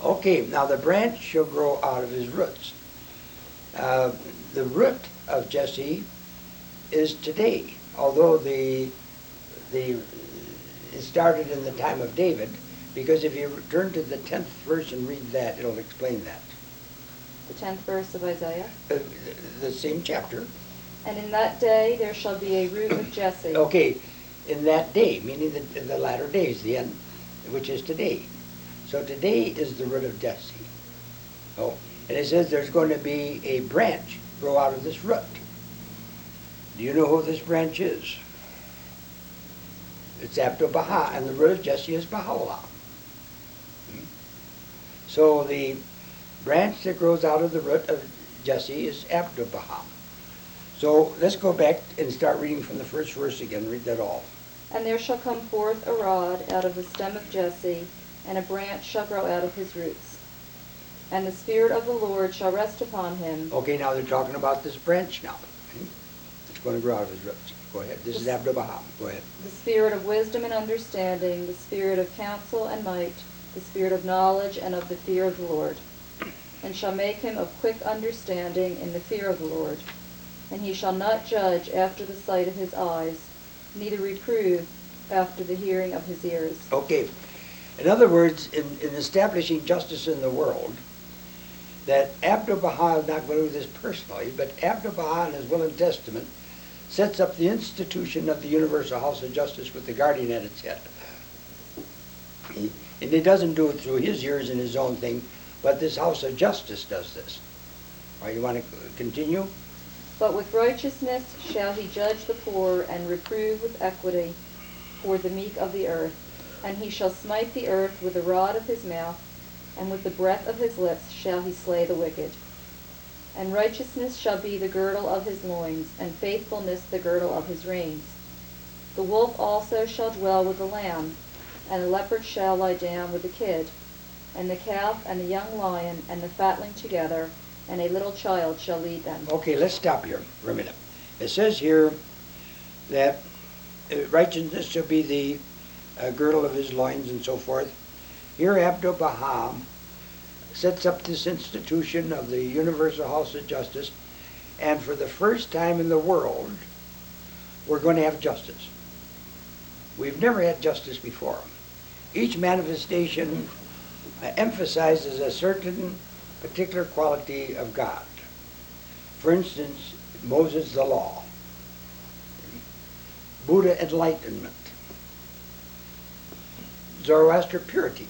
Okay, now the branch shall grow out of his roots. The root of Jesse is today, although it started in the time of David, because if you turn to the 10th verse and read that, it'll explain that. The 10th verse of Isaiah. The same chapter. And in that day there shall be a root of Jesse. Okay, in that day, meaning the latter days, the end, which is today. So today is the root of Jesse. Oh, and it says there's going to be a branch grow out of this root. Do you know who this branch is? It's after Baha, and the root of Jesse is Baha'u'llah. So the branch that grows out of the root of Jesse is after Baha. So let's go back and start reading from the first verse again. Read that all. And there shall come forth a rod out of the stem of Jesse, and a branch shall grow out of his roots. And the Spirit of the Lord shall rest upon him. Okay, now they're talking about this branch now. It's going to grow out of his roots. Go ahead. This is after Baha. Go ahead. The Spirit of wisdom and understanding, the Spirit of counsel and might, the Spirit of knowledge and of the fear of the Lord. And shall make him of quick understanding in the fear of the Lord. And he shall not judge after the sight of his eyes, neither reprove after the hearing of his ears. Okay. In other words, in establishing justice in the world, that Abdul Baha is not going to do this personally, but Abdul Baha in his will and testament sets up the institution of the Universal House of Justice with the guardian at its head. And he doesn't do it through his ears and his own thing, but this House of Justice does this. All right, you want to continue? But with righteousness shall he judge the poor, and reprove with equity for the meek of the earth. And he shall smite the earth with the rod of his mouth, and with the breath of his lips shall he slay the wicked. And righteousness shall be the girdle of his loins, and faithfulness the girdle of his reins. The wolf also shall dwell with the lamb, and the leopard shall lie down with the kid, and the calf and the young lion and the fatling together, and a little child shall lead them. Okay, let's stop here for a minute. It says here that righteousness shall be the girdle of his loins and so forth. Here Abdul Baha sets up this institution of the Universal House of Justice, and for the first time in the world, we're going to have justice. We've never had justice before. Each manifestation emphasizes a certain particular quality of God. For instance, Moses, the law. Buddha, enlightenment. Zoroaster, purity.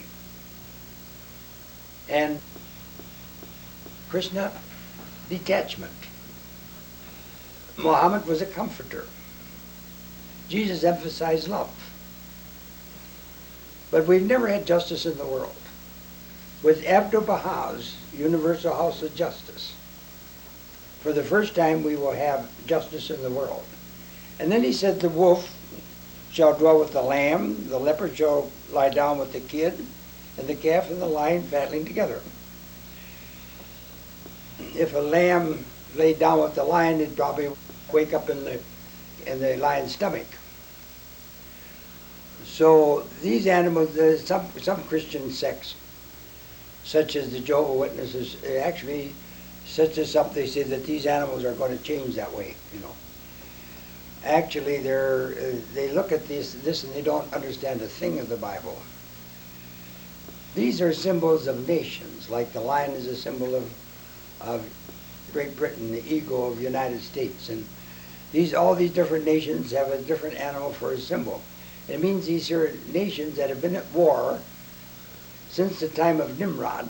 And Krishna, detachment. Muhammad was a comforter. Jesus emphasized love. But we've never had justice in the world. With Abdul Baha's Universal House of Justice, for the first time we will have justice in the world. And then he said the wolf shall dwell with the lamb, the leopard shall lie down with the kid, and the calf and the lion fatling together. If a lamb laid down with the lion, it'd probably wake up in the lion's stomach. So these animals, some Christian sects, such as the Jehovah's Witnesses, actually sets this up. They say that these animals are going to change that way, you know. Actually, they look at this and they don't understand a thing of the Bible. These are symbols of nations, like the lion is a symbol of Great Britain, the eagle of the United States, and all these different nations have a different animal for a symbol. It means these are nations that have been at war since the time of Nimrod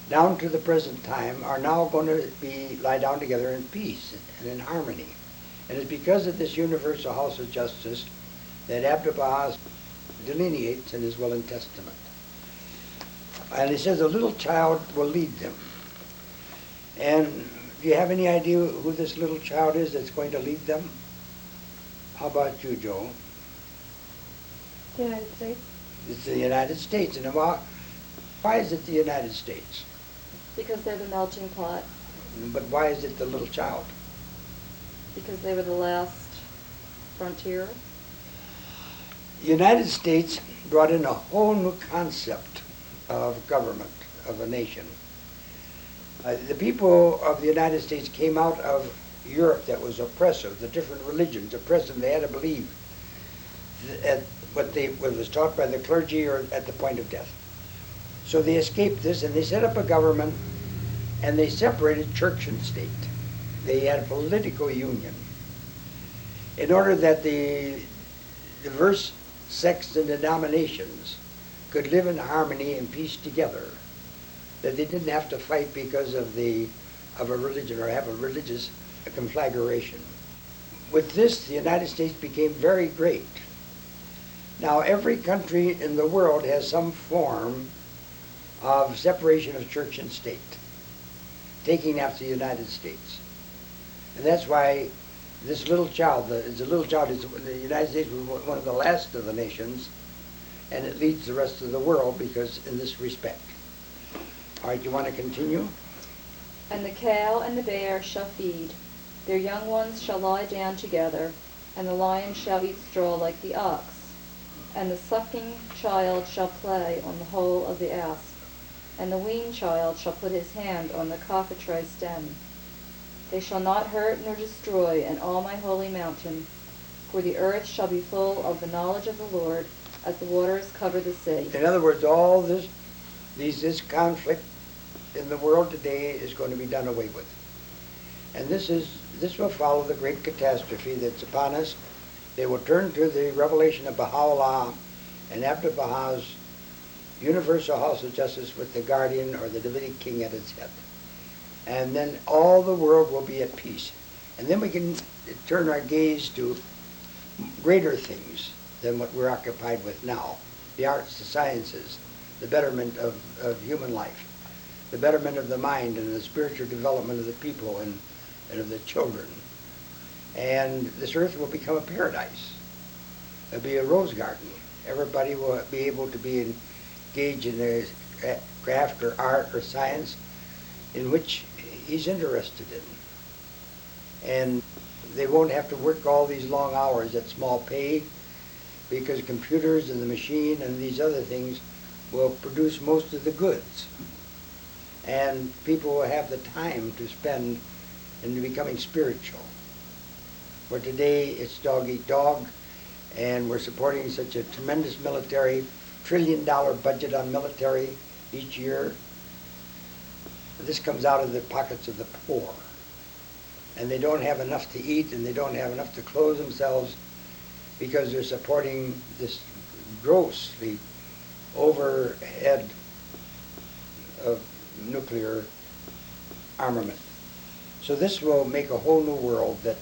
down to the present time are now going to lie down together in peace and in harmony. And it's because of this Universal House of Justice that Abdul Baha delineates in his will and testament. And he says a little child will lead them. And do you have any idea who this little child is that's going to lead them? How about you, Joe? The United States. It's the United States. And why is it the United States? Because they're the melting pot. But why is it the little child? Because they were the last frontier. The United States brought in a whole new concept of government of a nation. The people of the United States came out of Europe that was oppressive, the different religions oppressive. They had to believe at what was taught by the clergy or at the point of death. So they escaped this and they set up a government and they separated church and state. They had a political union in order that the diverse sects and denominations could live in harmony and peace together, that they didn't have to fight because of a religion or have a religious conflagration. With this, the United States became very great. Now, every country in the world has some form of separation of church and state, taking after the United States. And that's why this little child, the United States was one of the last of the nations, and it leads the rest of the world because in this respect. All right, you want to continue? And the cow and the bear shall feed, their young ones shall lie down together, and the lion shall eat straw like the ox, and the sucking child shall play on the hole of the asp, and the weaned child shall put his hand on the cockatrice stem. They shall not hurt nor destroy in all my holy mountain, for the earth shall be full of the knowledge of the Lord, as the waters cover the sea. In other words, all this conflict in the world today is going to be done away with. And this will follow the great catastrophe that's upon us. They will turn to the revelation of Baha'u'llah, and after Baha'u's universal house of justice with the guardian or the Davidic king at its head. And then all the world will be at peace. And then we can turn our gaze to greater things than what we're occupied with now. The arts, the sciences, the betterment of human life, the betterment of the mind and the spiritual development of the people and of the children. And this earth will become a paradise. It'll be a rose garden. Everybody will be able to be engaged in a craft or art or science in which he's interested in. And they won't have to work all these long hours at small pay, because computers and the machine and these other things will produce most of the goods. And people will have the time to spend in becoming spiritual. Where today it's dog eat dog, and we're supporting such a tremendous military, $1 trillion budget on military each year. This comes out of the pockets of the poor. And they don't have enough to eat and they don't have enough to clothe themselves because they're supporting this grossly overhead of nuclear armament. So this will make a whole new world that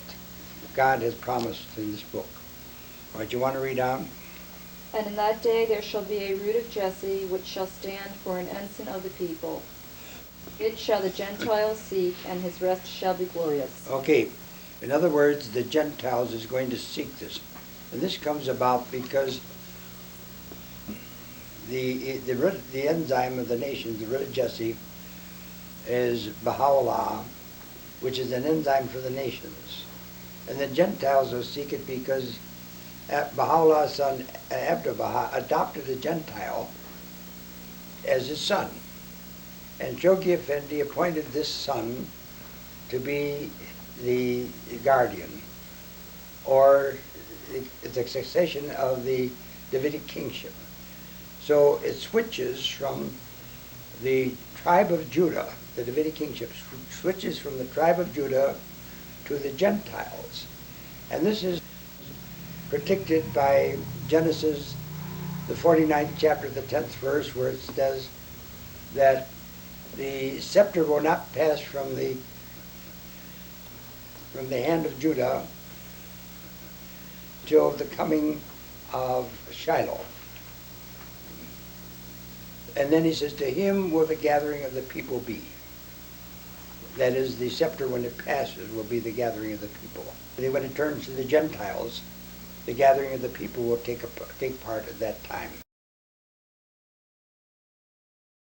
God has promised in this book. All right, you want to read on? And in that day there shall be a root of Jesse, which shall stand for an ensign of the people. It shall the Gentiles seek, and his rest shall be glorious. Okay, in other words, the Gentiles is going to seek this. And this comes about because the enzyme of the nations, the root of Jesse, is Baha'u'llah, which is an enzyme for the nations. And the Gentiles will seek it because Baha'u'llah's son, Abdu'l-Baha, adopted a Gentile as his son. And Chogi Effendi appointed this son to be the guardian, or the succession of the Davidic kingship. So it switches from the tribe of Judah, the Davidic kingship, switches from the tribe of Judah to the Gentiles. And this is predicted by Genesis, the 49th chapter, the 10th verse, where it says that the scepter will not pass from the hand of Judah till the coming of Shiloh. And then he says, to him will the gathering of the people be. That is, the scepter, when it passes, will be the gathering of the people. And when it turns to the Gentiles, the gathering of the people will take part at that time.